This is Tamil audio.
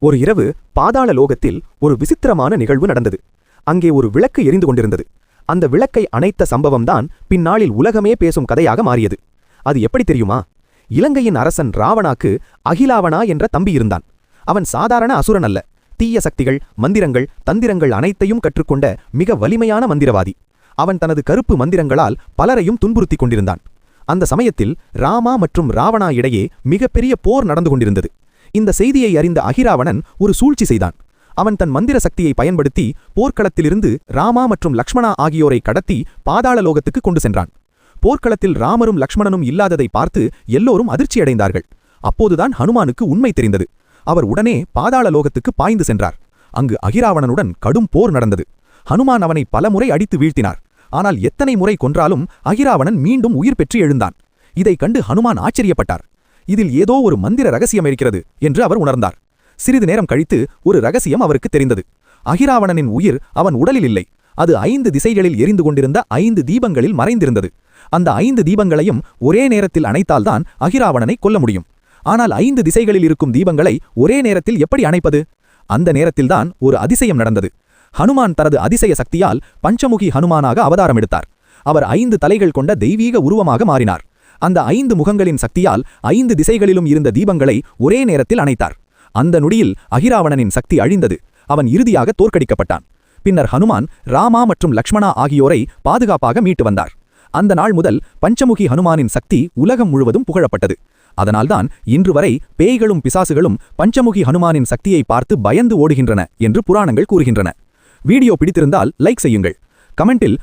ஒரு இரவு பாதாள லோகத்தில் ஒரு விசித்திரமான நிகழ்வு நடந்தது. அங்கே ஒரு விளக்கு எரிந்து கொண்டிருந்தது. அந்த விளக்கை அணைத்த சம்பவம்தான் பின்னாளில் உலகமே பேசும் கதையாக மாறியது. அது எப்படி தெரியுமா? இலங்கையின் அரசன் ராவணாக்கு அகிலாவணா என்ற தம்பி இருந்தான். அவன் சாதாரண அசுரன் அல்ல. தீய சக்திகள், மந்திரங்கள், தந்திரங்கள் அனைத்தையும் கற்றுக்கொண்ட மிக வலிமையான மந்திரவாதி. அவன் தனது கருப்பு மந்திரங்களால் பலரையும் துன்புறுத்திக் கொண்டிருந்தான். அந்த சமயத்தில் ராமா மற்றும் ராவணா இடையே மிகப்பெரிய போர் நடந்து கொண்டிருந்தது. இந்த செய்தியை அறிந்த அகிராவணன் ஒரு சூழ்ச்சி செய்தான். அவன் தன் மந்திர சக்தியை பயன்படுத்தி போர்க்களத்திலிருந்து ராமா மற்றும் லக்ஷ்மணா ஆகியோரை கடத்தி பாதாள லோகத்துக்கு கொண்டு சென்றான். போர்க்களத்தில் ராமரும் லக்ஷ்மணனும் இல்லாததை பார்த்து எல்லோரும் அதிர்ச்சியடைந்தார்கள். அப்போதுதான் ஹனுமானுக்கு உண்மை தெரிந்தது. அவர் உடனே பாதாள லோகத்துக்கு பாய்ந்து சென்றார். அங்கு அகிராவணனுடன் கடும் போர் நடந்தது. ஹனுமான் அவனை பலமுறை அடித்து வீழ்த்தினார். ஆனால் எத்தனை முறை கொன்றாலும் அகிராவணன் மீண்டும் உயிர் பெற்று எழுந்தான். இதைக் கண்டு ஹனுமான் ஆச்சரியப்பட்டார். இதில் ஏதோ ஒரு மந்திர ரகசியம் இருக்கிறது என்று அவர் உணர்ந்தார். சிறிது நேரம் கழித்து ஒரு ரகசியம் அவருக்கு தெரிந்தது. அகிராவணனின் உயிர் அவன் உடலில் இல்லை. அது 5 திசைகளில் எரிந்து கொண்டிருந்த 5 தீபங்களில் மறைந்திருந்தது. அந்த 5 தீபங்களையும் ஒரே நேரத்தில் அணைத்தால்தான் அகிராவணனை கொல்ல முடியும். ஆனால் 5 திசைகளில் இருக்கும் தீபங்களை ஒரே நேரத்தில் எப்படி அணைப்பது? அந்த நேரத்தில்தான் ஒரு அதிசயம் நடந்தது. ஹனுமான் தனது அதிசய சக்தியால் பஞ்சமுகி ஹனுமானாக அவதாரம் எடுத்தார். அவர் 5 தலைகள் கொண்ட தெய்வீக உருவமாக மாறினார். அந்த 5 முகங்களின் சக்தியால் 5 திசைகளிலும் இருந்த தீபங்களை ஒரே நேரத்தில் அணைத்தார். அந்த நொடியில் அகிராவணனின் சக்தி அழிந்தது. அவன் இறுதியாக தோற்கடிக்கப்பட்டான். பின்னர் ஹனுமான் ராமா மற்றும் லக்ஷ்மணா ஆகியோரை பாதுகாப்பாக மீட்டு வந்தார். அந்த நாள் முதல் பஞ்சமுகி ஹனுமானின் சக்தி உலகம் முழுவதும் புகழப்பட்டது. அதனால்தான் இன்று வரை பேய்களும் பிசாசுகளும் பஞ்சமுகி ஹனுமானின் சக்தியை பார்த்து பயந்து ஓடுகின்றன என்று புராணங்கள் கூறுகின்றன. வீடியோ பிடித்திருந்தால் லைக் செய்யுங்கள். கமெண்டில்